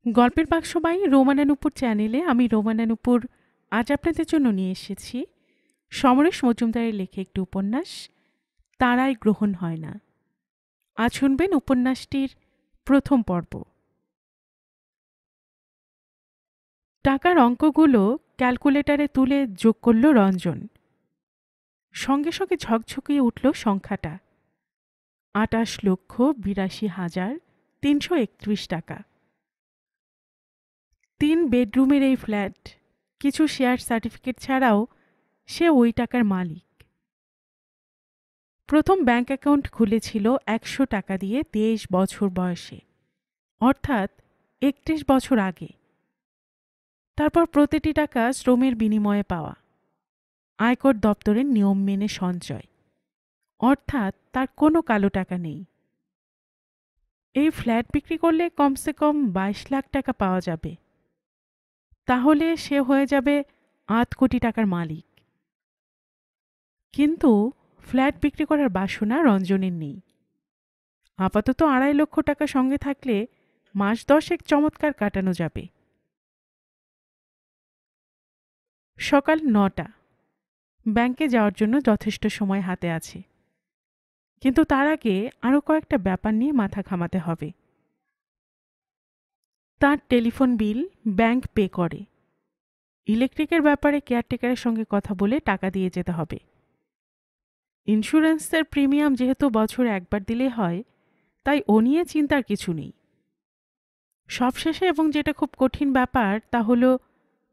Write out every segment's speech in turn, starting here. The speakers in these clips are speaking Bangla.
গল্পের বাক্স বাই রোমানানুপুর চ্যানেলে আমি রোমানানুপুর আজ আপনাদের জন্য নিয়ে এসেছি সমরেশ মজুমদারের লেখা একটি উপন্যাস তারাই গ্রহণ হয় না। আজ শুনবেন উপন্যাসটির প্রথম পর্ব। টাকার অঙ্কগুলো ক্যালকুলেটরে তুলে যোগ করল রঞ্জন। সঙ্গে সঙ্গে ঝকঝকিয়ে উঠল সংখ্যাটা 28,82,331 টাকা। 3 বেডরুমের এই ফ্ল্যাট, কিছু শেয়ার সার্টিফিকেট ছাড়াও সে ওই টাকার মালিক। প্রথম ব্যাংক অ্যাকাউন্ট খুলেছিল 100 টাকা দিয়ে 23 বছর বয়সে, অর্থাৎ 31 বছর আগে। তারপর প্রতিটি টাকা শ্রমের বিনিময়ে পাওয়া, আয়কর দপ্তরের নিয়ম মেনে সঞ্চয়, অর্থাৎ তার কোনো কালো টাকা নেই। এই ফ্ল্যাট বিক্রি করলে কমসে কম 22 লাখ টাকা পাওয়া যাবে, তাহলে সে হয়ে যাবে 8 কোটি টাকার মালিক। কিন্তু ফ্ল্যাট বিক্রি করার বাসনা রঞ্জনের নেই। আপাতত 2.5 লক্ষ টাকা সঙ্গে থাকলে মাস 10 চমৎকার কাটানো যাবে। সকাল 9টা, ব্যাংকে যাওয়ার জন্য যথেষ্ট সময় হাতে আছে, কিন্তু তার আগে আরও কয়েকটা ব্যাপার নিয়ে মাথা ঘামাতে হবে। তার টেলিফোন বিল ব্যাংক পে করে, ইলেকট্রিকের ব্যাপারে কেয়ারটেকারের সঙ্গে কথা বলে টাকা দিয়ে যেতে হবে। ইন্স্যুরেন্সের প্রিমিয়াম যেহেতু বছরে একবার দিলে হয়, তাই ও নিয়ে চিন্তার কিছু নেই। সবশেষে এবং যেটা খুব কঠিন ব্যাপার তা হলো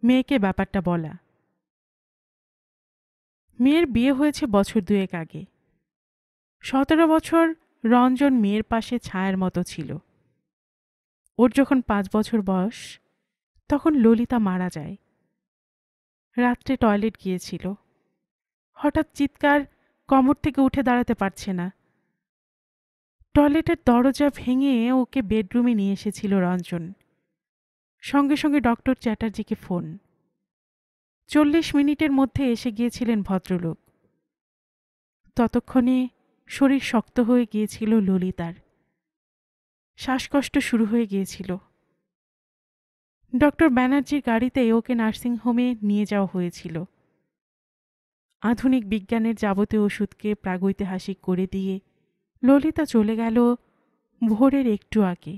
মেয়েকে ব্যাপারটা বলা। মেয়ের বিয়ে হয়েছে বছর 2 আগে। 17 বছর রঞ্জন মেয়ের পাশে ছায়ার মতো ছিল। ওর যখন 5 বছর বয়স, তখন ললিতা মারা যায়। রাত্রে টয়লেট গিয়েছিল, হঠাৎ চিৎকার, কোমর থেকে উঠে দাঁড়াতে পারছে না। টয়লেটের দরজা ভেঙে ওকে বেডরুমে নিয়ে এসেছিল রঞ্জন। সঙ্গে সঙ্গে ডক্টর চ্যাটার্জিকে ফোন। 40 মিনিটের মধ্যে এসে গিয়েছিলেন ভদ্রলোক। ততক্ষণে শরীর শক্ত হয়ে গিয়েছিল ললিতার, শ্বাসকষ্ট শুরু হয়ে গিয়েছিল। ডক্টর ব্যানার্জির গাড়িতে ওকে নার্সিংহোমে নিয়ে যাওয়া হয়েছিল। আধুনিক বিজ্ঞানের যাবতীয় ওষুধকে প্রাগৈতিহাসিক করে দিয়ে ললিতা চলে গেল ভোরের একটু আগে।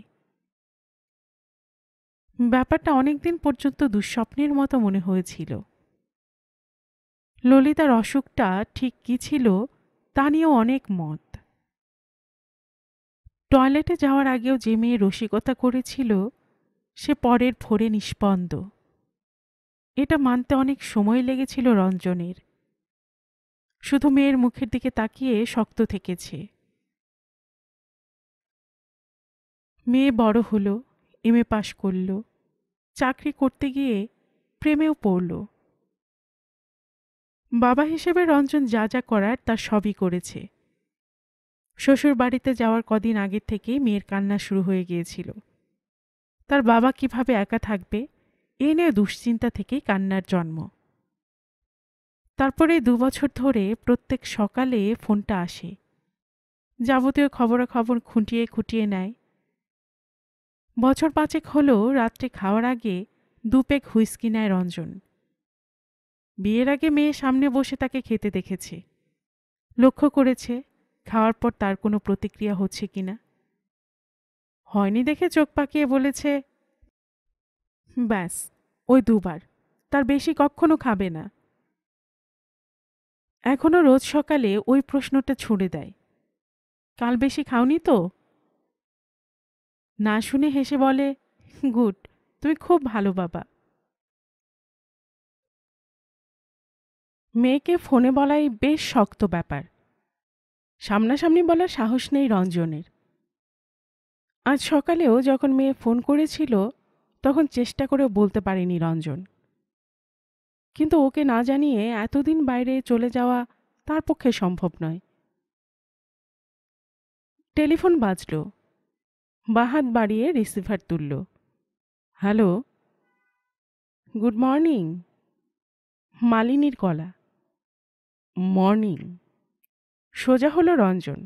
ব্যাপারটা অনেকদিন পর্যন্ত দুঃস্বপ্নের মতো মনে হয়েছিল। ললিতার অসুখটা ঠিক কী ছিল তা নিয়েও অনেক মত। টয়লেটে যাওয়ার আগেও যে মেয়ে রসিকতা করেছিল, সে পরের ভোরে নিষ্পন্দ। এটা মানতে অনেক সময় লেগেছিল রঞ্জনের। শুধু মেয়ের মুখের দিকে তাকিয়ে শক্ত থেকেছে। মেয়ে বড় হলো, এমএ পাশ করল, চাকরি করতে গিয়ে প্রেমেও পড়ল। বাবা হিসেবে রঞ্জন যা যা করার তা সবই করেছে। শ্বশুর বাড়িতে যাওয়ার কদিন আগের থেকেই মেয়ের কান্না শুরু হয়ে গিয়েছিল। তার বাবা কিভাবে একা থাকবে এ নিয়ে দুশ্চিন্তা থেকেই কান্নার জন্ম। তারপরে 2 বছর ধরে প্রত্যেক সকালে ফোনটা আসে, যাবতীয় খবরাখবর খুঁটিয়ে খুঁটিয়ে নেয়। বছর 5 হলো রাত্রে খাওয়ার আগে 2 পেগ হুইস্কি নেয় রঞ্জন। বিয়ের আগে মেয়ে সামনে বসে তাকে খেতে দেখেছে, লক্ষ্য করেছে খাওয়ার পর তার কোনো প্রতিক্রিয়া হচ্ছে কিনা। হয়নি দেখে চোখ পাকিয়ে বলেছে, ব্যাস ওই 2 বার, তার বেশি কখনো খাবে না। এখনো রোজ সকালে ওই প্রশ্নটা ছুড়ে দেয়, কাল বেশি খাওনি তো? না শুনে হেসে বলে, গুড, তুমি খুব ভালো বাবা। মেয়েকে ফোনে বলাই বেশ শক্ত ব্যাপার। সামনাসামনি বলার সাহস নেই রঞ্জনের। আজ সকালেও যখন মেয়ে ফোন করেছিল, তখন চেষ্টা করেও বলতে পারেনি রঞ্জন। কিন্তু ওকে না জানিয়ে এতদিন বাইরে চলে যাওয়া তার পক্ষে সম্ভব নয়। টেলিফোন বাজল, বাহাত বাড়িয়ে রিসিভার তুলল। Hello, good morning. মালিনীর গলা। মর্নিং। সোজা হলো রঞ্জন।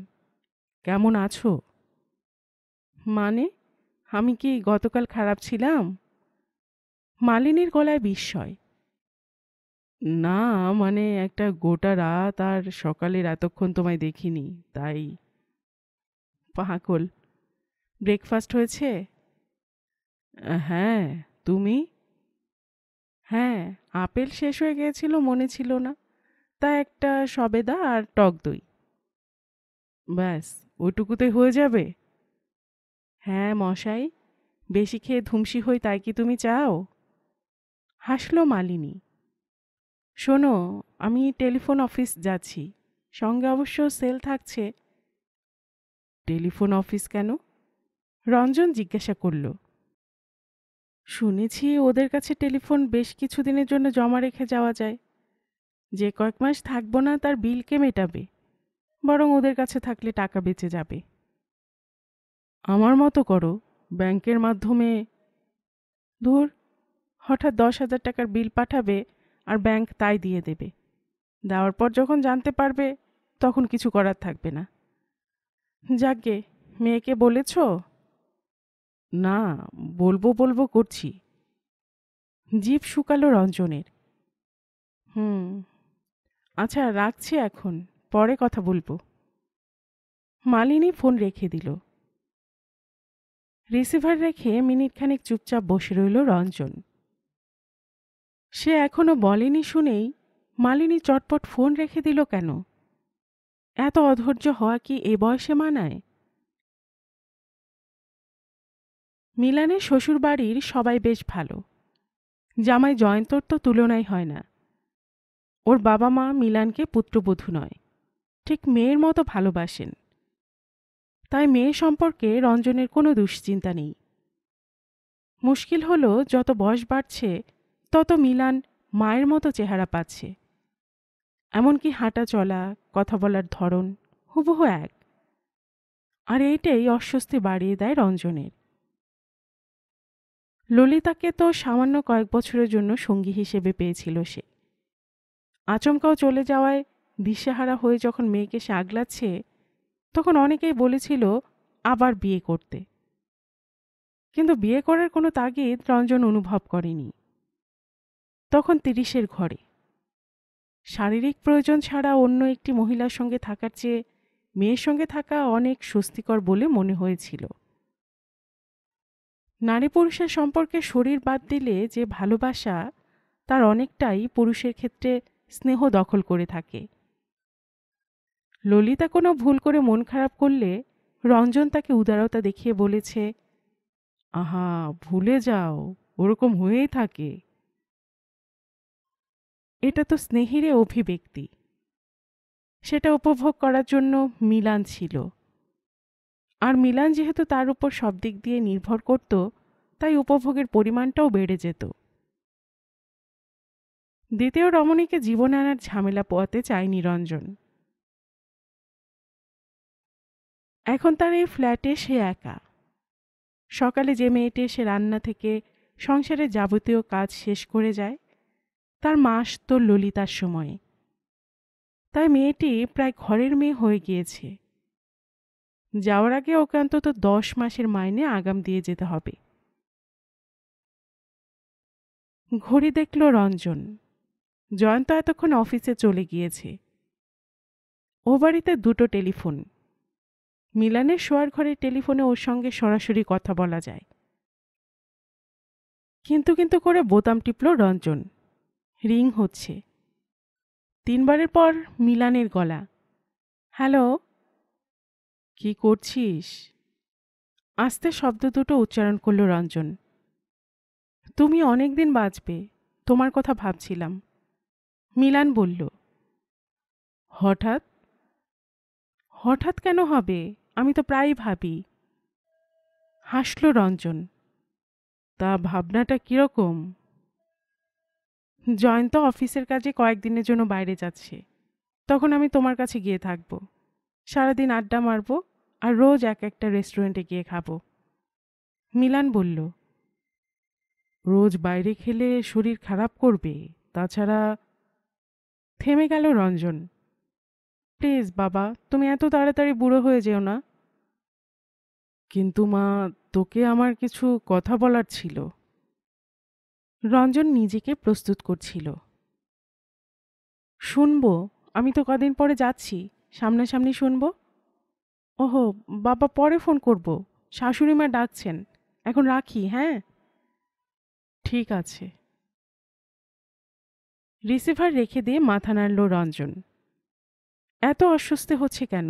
কেমন আছো? মানে? আমি কি গতকাল খারাপ ছিলাম? মালিনীর গলায় বিস্ময়। না, মানে একটা গোটা রাত আর সকালের এতক্ষণ তোমায় দেখিনি, তাই। পাগল। ব্রেকফাস্ট হয়েছে? হ্যাঁ। তুমি? হ্যাঁ, আপেল শেষ হয়ে গিয়েছিল, মনে ছিল না, তাই একটা সবেদা আর টক দই। ব্যাস, ওইটুকুতে হয়ে যাবে? হ্যাঁ মশাই, বেশি খেয়ে ধুমসি হই তাই কি তুমি চাও? হাসল মালিনী। শোনো, আমি টেলিফোন অফিস যাচ্ছি, সঙ্গে অবশ্য সেল থাকছে। টেলিফোন অফিস কেন? রঞ্জন জিজ্ঞাসা করল। শুনেছি ওদের কাছে টেলিফোন বেশ কিছুদিনের জন্য জমা রেখে যাওয়া যায়। যে কয়েক মাস থাকবো না তার বিল কে মেটাবে? বরং ওদের কাছে থাকলে টাকা বেঁচে যাবে। আমার মতো করো, ব্যাংকের মাধ্যমে। ধুর, হঠাৎ 10,000 টাকার বিল পাঠাবে আর ব্যাংক তাই দিয়ে দেবে। দেওয়ার পর যখন জানতে পারবে তখন কিছু করার থাকবে না। যাকগে, মেয়েকে বলেছ? না, বলবো বলবো করছি। জিভ শুকালো রঞ্জনের। হুম, আচ্ছা রাখছি এখন, পরে কথা বলবো। মালিনী ফোন রেখে দিল। রিসিভার রেখে মিনিটখানেক চুপচাপ বসে রইল রঞ্জন। সে এখনো বলেনি শুনেই মালিনী চটপট ফোন রেখে দিল কেন? এত অধৈর্য হওয়া কি এ বয়সে মানায়? মিলানের শ্বশুরবাড়ির সবাই বেশ ভালো। জামাই জয়ন্তর তো তুলনাই হয় না। ওর বাবা মা মিলানকে পুত্রবধূ নয়, ঠিক মেয়ের মতো ভালোবাসেন। তাই মেয়ে সম্পর্কে রঞ্জনের কোনো দুশ্চিন্তা নেই। মুশকিল হলো যত বয়স বাড়ছে তত মিলান মায়ের মতো চেহারা পাচ্ছে। এমনকি হাঁটা চলা, কথা বলার ধরন হুবহু এক। আর এইটাই অস্বস্তি বাড়িয়ে দেয় রঞ্জনের। ললিতাকে তো সামান্য কয়েক বছরের জন্য সঙ্গী হিসেবে পেয়েছিল সে। আচমকাও চলে যাওয়ায় দিশেহারা হয়ে যখন মেয়েকে সে আগলাচ্ছে, তখন অনেকেই বলেছিল আবার বিয়ে করতে। কিন্তু বিয়ে করার কোনো তাগিদ রঞ্জন অনুভব করেনি। তখন 30-এর ঘরে। শারীরিক প্রয়োজন ছাড়া অন্য একটি মহিলার সঙ্গে থাকার চেয়ে মেয়ের সঙ্গে থাকা অনেক স্বস্তিকর বলে মনে হয়েছিল। নারী পুরুষের সম্পর্কে শরীর বাদ দিলে যে ভালোবাসা, তার অনেকটাই পুরুষের ক্ষেত্রে স্নেহ দখল করে থাকে। ললিতা কোনো ভুল করে মন খারাপ করলে রঞ্জন তাকে উদারতা দেখিয়ে বলেছে, আহা ভুলে যাও, ওরকম হয়েই থাকে। এটা তো স্নেহেরই অভিব্যক্তি। সেটা উপভোগ করার জন্য মিলান ছিল। আর মিলান যেহেতু তার উপর সব দিক দিয়ে নির্ভর করত, তাই উপভোগের পরিমাণটাও বেড়ে যেত। দ্বিতীয় রমণীকে জীবনে আনার ঝামেলা পোয়াতে চায়নি রঞ্জন। এখন তার এই ফ্ল্যাটে সে একা। সকালে যে মেয়েটি এসে রান্না থেকে সংসারের যাবতীয় কাজ শেষ করে যায়, তার মাস তো ললিতার সময়ে। তাই মেয়েটি প্রায় ঘরের মেয়ে হয়ে গিয়েছে। যাওয়ার আগে ওকে অন্তত 10 মাসের মাইনে আগাম দিয়ে যেতে হবে। ঘড়ি দেখল রঞ্জন। জয়ন্ত এতক্ষণ অফিসে চলে গিয়েছে। ও বাড়িতে 2টো টেলিফোন। মিলানের শোয়ার ঘরের টেলিফোনে ওর সঙ্গে সরাসরি কথা বলা যায়। কিন্তু করে বোতাম টিপল রঞ্জন। রিং হচ্ছে। 3বারের পর মিলানের গলা। হ্যালো। কি করছিস? আস্তে শব্দ দুটো উচ্চারণ করল রঞ্জন। তুমি অনেক দিন বাঁচবে, তোমার কথা ভাবছিলাম। মিলান বলল। হঠাৎ? হঠাৎ কেন হবে? আমি তো প্রায়ই ভাবি। হাসল রঞ্জন। তা ভাবনাটা কিরকম? জয়ন্ত অফিসের কাজে কয়েকদিনের জন্য বাইরে যাচ্ছে, তখন আমি তোমার কাছে গিয়ে থাকব। সারাদিন আড্ডা মারব আর রোজ এক একটা রেস্টুরেন্টে গিয়ে খাবো। মিলান বলল। রোজ বাইরে খেলে শরীর খারাপ করবে, তাছাড়া। থেমে গেল রঞ্জন। প্লিজ বাবা, তুমি এত তাড়াতাড়ি বুড়ো হয়ে যেও না। কিন্তু মা, তোকে আমার কিছু কথা বলার ছিল। রঞ্জন নিজেকে প্রস্তুত করছিল। শুনবো? আমি তো কদিন পরে যাচ্ছি, সামনাসামনি শুনবো। ওহো, বাবা পরে ফোন করব, শাশুড়ি মা ডাকছেন। এখন রাখি, হ্যাঁ? ঠিক আছে। রিসিভার রেখে দিয়ে মাথা নাড়ল রঞ্জন। এত অস্বস্তি হচ্ছে কেন?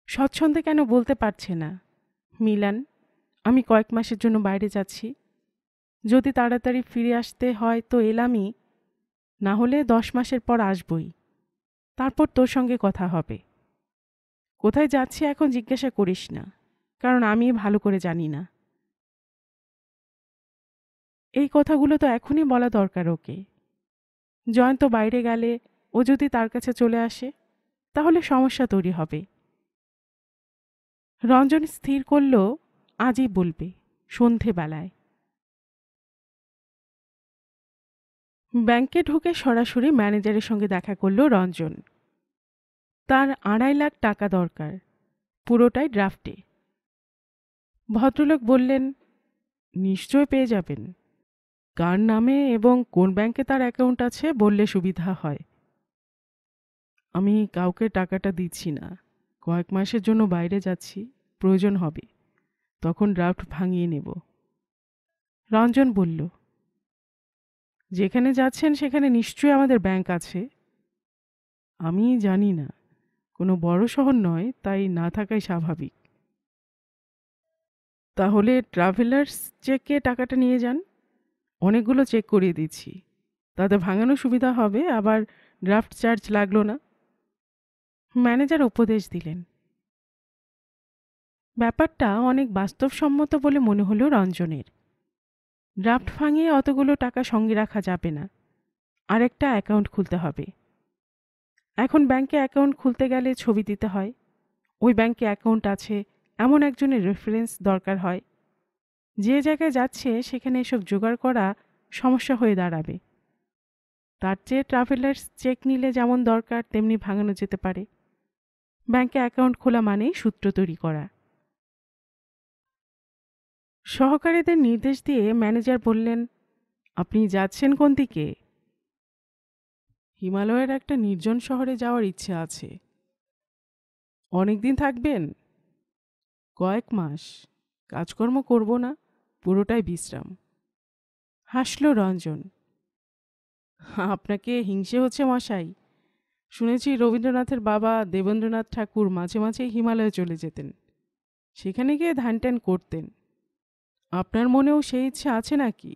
স্বচ্ছন্দে কেন বলতে পারছে না? মিলান, আমি কয়েক মাসের জন্য বাইরে যাচ্ছি। যদি তাড়াতাড়ি ফিরে আসতে হয় তো এলামই, না হলে 10 মাসের পর আসবই। তারপর তোর সঙ্গে কথা হবে। কোথায় যাচ্ছি এখন জিজ্ঞাসা করিস না, কারণ আমি ভালো করে জানি না। এই কথাগুলো তো এখনই বলা দরকার ওকে। জয়ন্ত বাইরে গেলে ও যদি তার কাছে চলে আসে, তাহলে সমস্যা তৈরি হবে। রঞ্জন স্থির করল আজই বলবে, সন্ধেবেলায়। ব্যাংকে ঢুকে সরাসরি ম্যানেজারের সঙ্গে দেখা করল রঞ্জন। তার 2.5 লাখ টাকা দরকার, পুরোটাই ড্রাফটে। ভদ্রলোক বললেন, নিশ্চয় পেয়ে যাবেন। কার নামে এবং কোন ব্যাংকে তার অ্যাকাউন্ট আছে বললে সুবিধা হয়। আমি কাউকে টাকাটা দিচ্ছি না, কয়েক মাসের জন্য বাইরে যাচ্ছি, প্রয়োজন হবে তখন ড্রাফট ভাঙিয়ে নেব। রঞ্জন বলল, যেখানে যাচ্ছেন সেখানে নিশ্চয়ই আমাদের ব্যাংক আছে। আমি জানি না, কোনো বড় শহর নয়, তাই না থাকাই স্বাভাবিক। তাহলে ট্রাভেলার্স চেকে টাকাটা নিয়ে যান, অনেকগুলো চেক করিয়ে দিচ্ছি, তাতে ভাঙানো সুবিধা হবে, আবার ড্রাফট চার্জ লাগলো না। ম্যানেজার উপদেশ দিলেন। ব্যাপারটা অনেক বাস্তবসম্মত বলে মনে হলো রঞ্জনের। ড্রাফট ভাঙিয়ে অতগুলো টাকা সঙ্গে রাখা যাবে না, আরেকটা অ্যাকাউন্ট খুলতে হবে। এখন ব্যাংকে অ্যাকাউন্ট খুলতে গেলে ছবি দিতে হয়, ওই ব্যাংকে অ্যাকাউন্ট আছে এমন একজনের রেফারেন্স দরকার হয়। যে জায়গায় যাচ্ছে সেখানে এসব জোগাড় করা সমস্যা হয়ে দাঁড়াবে। তার চেয়ে ট্রাভেলার্স চেক নিলে যেমন দরকার তেমনি ভাঙানো যেতে পারে। ব্যাংকে অ্যাকাউন্ট খোলা মানেই সূত্র তৈরি করা। সহকারীদের নির্দেশ দিয়ে ম্যানেজার বললেন, আপনি যাচ্ছেন কোন দিকে? হিমালয়ের একটা নির্জন শহরে যাওয়ার ইচ্ছে আছে। অনেকদিন থাকবেন? কয়েক মাস। কাজকর্ম করব না, পুরোটাই বিশ্রাম। হাসল রঞ্জন। আপনাকে হিংসে হচ্ছে মশাই। শুনেছি রবীন্দ্রনাথের বাবা দেবেন্দ্রনাথ ঠাকুর মাঝে মাঝে হিমালয়ে চলে যেতেন, সেখানে গিয়ে ধ্যান ট্যান করতেন। আপনার মনেও সেই ইচ্ছে আছে নাকি?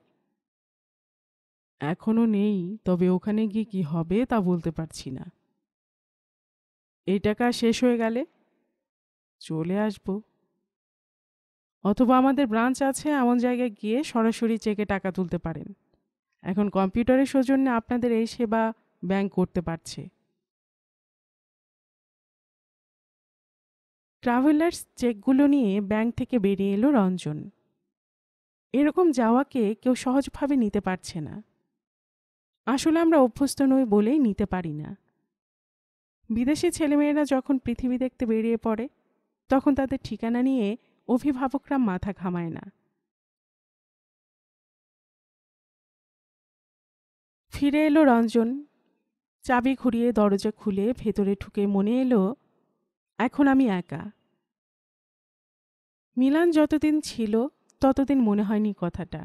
এখনো নেই, তবে ওখানে গিয়ে কি হবে তা বলতে পারছি না। এই টাকা শেষ হয়ে গেলে চলে আসব, অথবা আমাদের ব্রাঞ্চ আছে এমন জায়গায় গিয়ে সরাসরি চেকে টাকা তুলতে পারেন। এখন কম্পিউটারের সৌজন্যে আপনাদের এই সেবা ব্যাংক করতে পারছে। ট্রাভেলার্স চেকগুলো নিয়ে ব্যাংক থেকে বেরিয়ে এলো রঞ্জন। এরকম যাওয়াকে কেউ সহজভাবে নিতে পারছে না। আসলে আমরা অভ্যস্ত নই বলেই নিতে পারি না। বিদেশি ছেলেমেয়েরা যখন পৃথিবী দেখতে বেরিয়ে পড়ে, তখন তাদের ঠিকানা নিয়ে অভিভাবকরা মাথা ঘামায় না। ফিরে এলো রঞ্জন। চাবি ঘুরিয়ে দরজা খুলে ভেতরে ঢুকে মনে এলো, এখন আমি একা। মিলান যতদিন ছিল ততদিন মনে হয়নি কথাটা।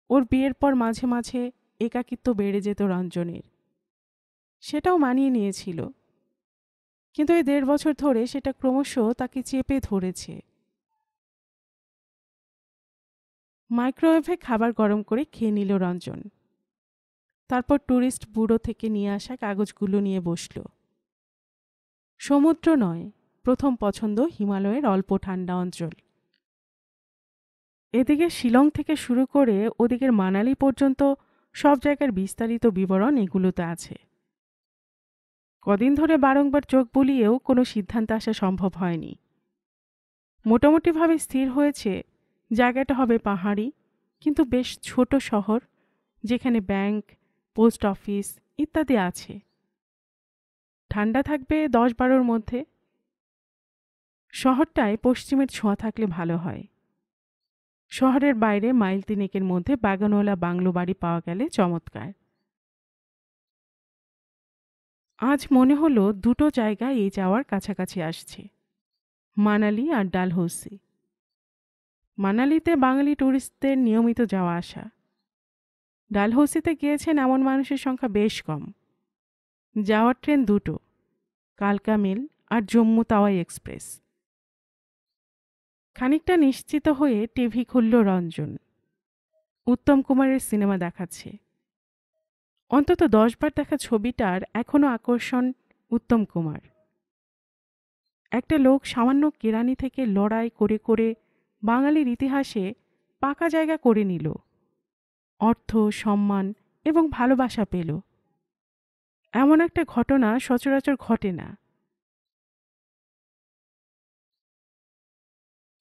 ওর বিয়ের পর মাঝে মাঝে একাকিত্ব বেড়ে যেত রঞ্জনের, সেটাও মানিয়ে নিয়েছিল। কিন্তু এই 1.5 বছর ধরে সেটা ক্রমশ তাকে চেপে ধরেছে। মাইক্রোওয়েভে খাবার গরম করে খেয়ে নিল রঞ্জন। তারপর ট্যুরিস্ট ব্যুরো থেকে নিয়ে আসা কাগজগুলো নিয়ে বসল। সমুদ্র নয়, প্রথম পছন্দ হিমালয়ের অল্প ঠান্ডা অঞ্চল। এদিকে শিলং থেকে শুরু করে ওদিকের মানালি পর্যন্ত সব জায়গার বিস্তারিত বিবরণ এগুলোতে আছে। কদিন ধরে বারংবার চোখ বুলিয়েও কোনো সিদ্ধান্তে আসা সম্ভব হয়নি। মোটামুটিভাবে স্থির হয়েছে জায়গাটা হবে পাহাড়ি, কিন্তু বেশ ছোট শহর, যেখানে ব্যাংক, পোস্ট অফিস ইত্যাদি আছে। ঠান্ডা থাকবে 10-12 মধ্যে। শহরটায় পশ্চিমের ছোঁয়া থাকলে ভালো হয়। শহরের বাইরে মাইল তিনেকের মধ্যে বাগানওয়ালা বাংলো বাড়ি পাওয়া গেলে চমৎকার। আজ মনে হলো দুটো জায়গা এই যাওয়ার কাছাকাছি আসছে, মানালি আর ডালহৌসি। মানালিতে বাঙালি ট্যুরিস্টদের নিয়মিত যাওয়া আসা। ডালহৌসিতে গিয়েছেন এমন মানুষের সংখ্যা বেশ কম। যাওয়ার ট্রেন দুটো, কালকা মেল আর জম্মু তাওয়াই এক্সপ্রেস। খানিকটা নিশ্চিত হয়ে টিভি খুলল রঞ্জন। উত্তম কুমারের সিনেমা দেখাচ্ছে। অন্তত 10 বার দেখা ছবিটার এখনো আকর্ষণ উত্তম কুমার। একটা লোক সামান্য কেরানি থেকে লড়াই করে করে বাঙালির ইতিহাসে পাকা জায়গা করে নিল, অর্থ, সম্মান এবং ভালোবাসা পেল। এমন একটা ঘটনা সচরাচর ঘটে না।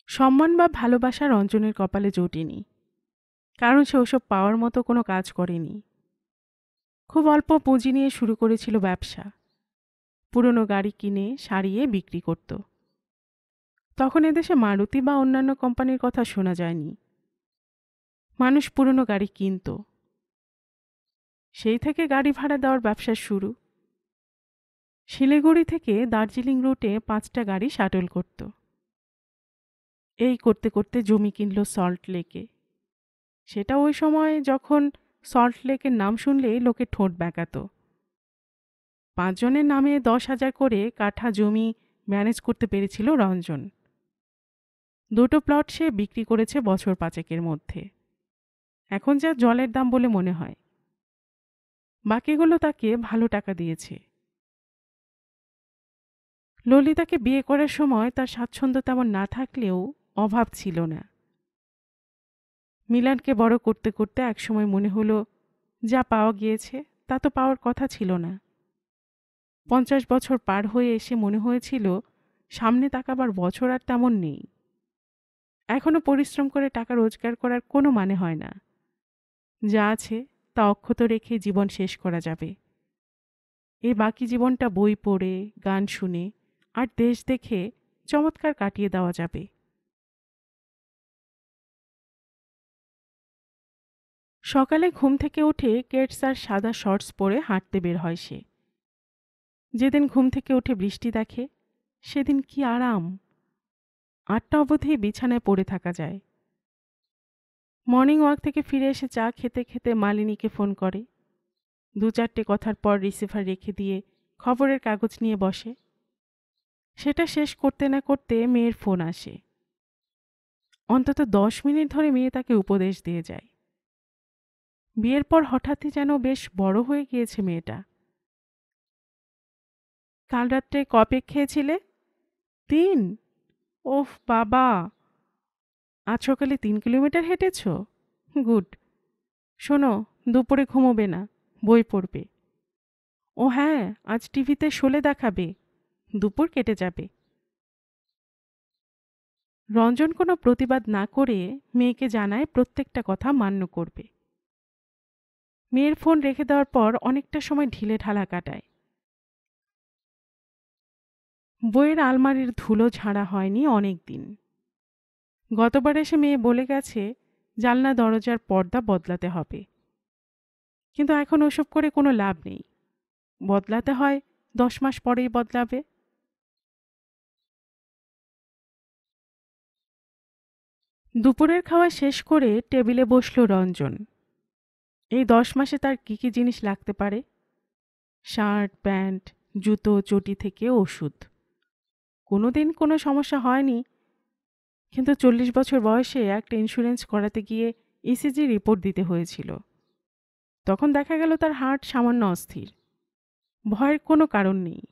সম্মান বা ভালোবাসা রঞ্জনের কপালে জোটেনি, কারণ সে ওসব পাওয়ার মতো কোনো কাজ করেনি। খুব অল্প পুঁজি নিয়ে শুরু করেছিল ব্যবসা। পুরনো গাড়ি কিনে সারিয়ে বিক্রি করত। তখন এদেশে মারুতি বা অন্যান্য কোম্পানির কথা শোনা যায়নি। মানুষ পুরনো গাড়ি কিনত। সেই থেকে গাড়ি ভাড়া দেওয়ার ব্যবসা শুরু। শিলিগুড়ি থেকে দার্জিলিং রুটে 5টা গাড়ি শাটল করত। এই করতে করতে জমি কিনল সল্ট লেকে। সেটা ওই সময় যখন সল্ট লেকের নাম শুনলেই লোকে ঠোঁট ব্যাকাত। 5 জনের নামে 10,000 করে কাঠা জমি ম্যানেজ করতে পেরেছিল রঞ্জন। 2টো প্লট সে বিক্রি করেছে বছর 5 মধ্যে। এখন যা জলের দাম বলে মনে হয়। বাকিগুলো তাকে ভালো টাকা দিয়েছে। ললিতাকে বিয়ে করার সময় তার স্বাচ্ছন্দ্য তেমন না থাকলেও অভাব ছিল না। মিলানকে বড় করতে করতে একসময় মনে হলো যা পাওয়া গিয়েছে তা তো পাওয়ার কথা ছিল না। 50 বছর পার হয়ে এসে মনে হয়েছিল সামনে তাকাবার বছর আর তেমন নেই। এখনো পরিশ্রম করে টাকা রোজগার করার কোনো মানে হয় না। যা আছে তা অক্ষত রেখে জীবন শেষ করা যাবে। এই বাকি জীবনটা বই পড়ে, গান শুনে আর দেশ দেখে চমৎকার কাটিয়ে দেওয়া যাবে। সকালে ঘুম থেকে উঠে কেটস আর সাদা শর্টস পরে হাঁটতে বের হয় সে। যেদিন ঘুম থেকে উঠে বৃষ্টি দেখে সেদিন কি আরাম! 8টা অবধি বিছানায় পড়ে থাকা যায়। মর্নিং ওয়াক থেকে ফিরে এসে চা খেতে খেতে মালিনীকে ফোন করে। 2-4টে কথার পর রিসিভার রেখে দিয়ে খবরের কাগজ নিয়ে বসে। সেটা শেষ করতে না করতে মেয়ের ফোন আসে। অন্তত 10 মিনিট ধরে মেয়ে তাকে উপদেশ দিয়ে যায়। বিয়ের পর হঠাৎই যেন বেশ বড় হয়ে গিয়েছে মেয়েটা। কাল রাত্রে কপেক খেয়েছিলে? 3? ওফ বাবা! আজ সকালে 3 কিলোমিটার হেঁটেছ? গুড। শোনো, দুপুরে ঘুমোবে না, বই পড়বে। ও হ্যাঁ, আজ টিভিতে শোলে দেখাবে, দুপুর কেটে যাবে। রঞ্জন কোনো প্রতিবাদ না করে মেয়েকে জানায় প্রত্যেকটা কথা মান্য করবে। মেয়ের ফোন রেখে দেওয়ার পর অনেকটা সময় ঢিলে ঢালা কাটায়। বইয়ের আলমারির ধুলো ঝাড়া হয়নি অনেক দিন। গতবার এসে মেয়ে বলে গেছে জানলা দরজার পর্দা বদলাতে হবে, কিন্তু এখন ওসব করে কোনো লাভ নেই। বদলাতে হয় 10 মাস পরেই বদলাবে। দুপুরের খাওয়া শেষ করে টেবিলে বসল রঞ্জন। এই 10 মাসে তার কী কী জিনিস লাগতে পারে? শার্ট, প্যান্ট, জুতো, চটি থেকে ওষুধ। কোনোদিন কোনো সমস্যা হয়নি, কিন্তু 40 বছর বয়সে একটা ইন্স্যুরেন্স করাতে গিয়ে ইসিজি রিপোর্ট দিতে হয়েছিল। তখন দেখা গেল তার হার্ট সামান্য অস্থির। ভয়ের কোনো কারণ নেই।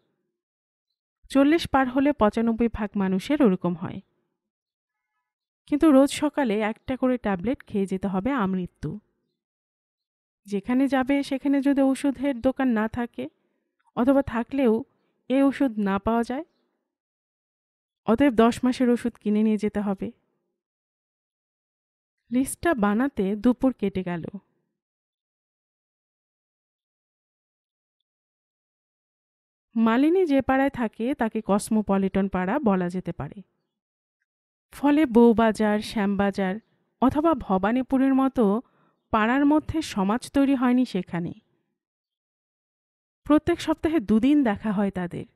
40 পার হলে 95 ভাগ মানুষের ওরকম হয়। কিন্তু রোজ সকালে একটা করে ট্যাবলেট খেয়ে যেতে হবে আমৃত্যু। যেখানে যাবে সেখানে যদি ওষুধের দোকান না থাকে, অথবা থাকলেও এই ওষুধ না পাওয়া যায়, অতএব 10 মাসের ওষুধ কিনে নিয়ে যেতে হবে। লিস্টটা বানাতে দুপুর কেটে গেল। মালিনী যে পাড়ায় থাকে তাকে কসমোপলিটন পাড়া বলা যেতে পারে। ফলে বউবাজার, শ্যামবাজার অথবা ভবানীপুরের মতো পাড়ার মধ্যে সমাজ তৈরি হয়নি সেখানে। প্রত্যেক সপ্তাহে দুদিন দেখা হয় তাদের।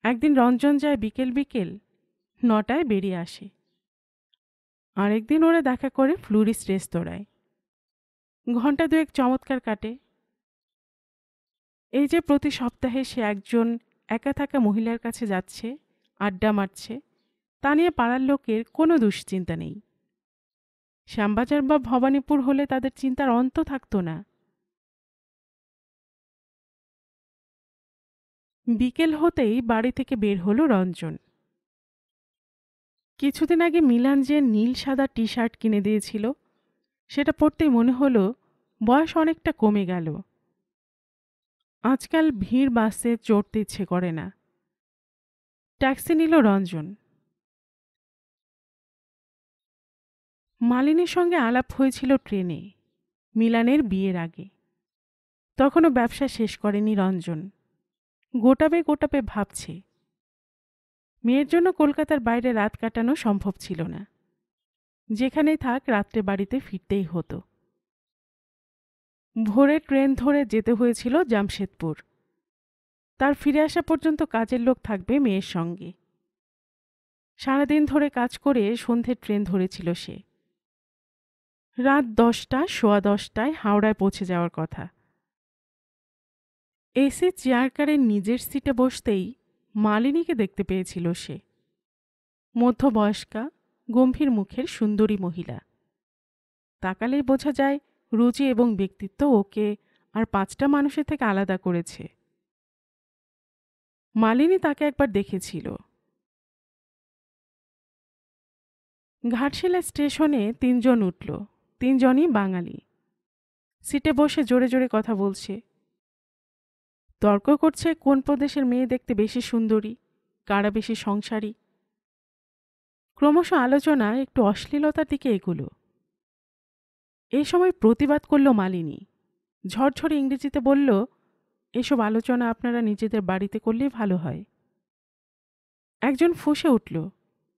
একদিন রঞ্জন যায় বিকেল বিকেল 9টায় বেরিয়ে আসে, আরেকদিন ওরা দেখা করে ফ্লুরিস্ট রেস্তোরাঁয়। ঘণ্টা দুয়েক চমৎকার কাটে। এই যে প্রতি সপ্তাহে সে একজন একা থাকা মহিলার কাছে যাচ্ছে, আড্ডা মারছে, তা নিয়ে পাড়ার লোকের কোনো দুশ্চিন্তা নেই। শ্যামবাজার বা ভবানীপুর হলে তাদের চিন্তার অন্ত থাকত না। বিকেল হতেই বাড়ি থেকে বের হলো রঞ্জন। কিছুদিন আগে মিলান যে নীল সাদা টি শার্ট কিনে দিয়েছিল, সেটা পরতেই মনে হলো বয়স অনেকটা কমে গেল। আজকাল ভিড় বাসে চড়তে ইচ্ছে করে না। ট্যাক্সি নিল রঞ্জন। মালিনীর সঙ্গে আলাপ হয়েছিল ট্রেনে, মিলানের বিয়ের আগে। তখনও ব্যবসা শেষ করেনি রঞ্জন। গোটাবে গোটাবে ভাবছে। মেয়ের জন্য কলকাতার বাইরে রাত কাটানো সম্ভব ছিল না। যেখানেই থাক রাত্রে বাড়িতে ফিরতেই হতো। ভোরে ট্রেন ধরে যেতে হয়েছিল জামশেদপুর। তার ফিরে আসা পর্যন্ত কাজের লোক থাকবে মেয়ের সঙ্গে। সারাদিন ধরে কাজ করে সন্ধ্যের ট্রেন ধরেছিল সে। রাত 10টা, সোয়া 10টায় হাওড়ায় পৌঁছে যাওয়ার কথা। এসি চেয়ার কারের নিজের সিটে বসতেই মালিনীকে দেখতে পেয়েছিল সে। মধ্যবয়স্কা, গম্ভীর মুখের সুন্দরী মহিলা। তাকালেই বোঝা যায় রুচি এবং ব্যক্তিত্ব ওকে আর 5টা মানুষের থেকে আলাদা করেছে। মালিনী তাকে একবার দেখেছিল। ঘাটশিলা স্টেশনে 3 জন উঠল। 3 জনই বাঙালি। সিটে বসে জোরে জোরে কথা বলছে। তর্ক করছে কোন প্রদেশের মেয়ে দেখতে বেশি সুন্দরী, কারা বেশি সংসারী। ক্রমশ আলোচনা একটু অশ্লীলতার দিকে এগুলো। এই সময় প্রতিবাদ করল মালিনী। ঝরঝরে ইংরেজিতে বলল, এসব আলোচনা আপনারা নিজেদের বাড়িতে করলেই ভালো হয়। একজন ফুঁসে উঠল,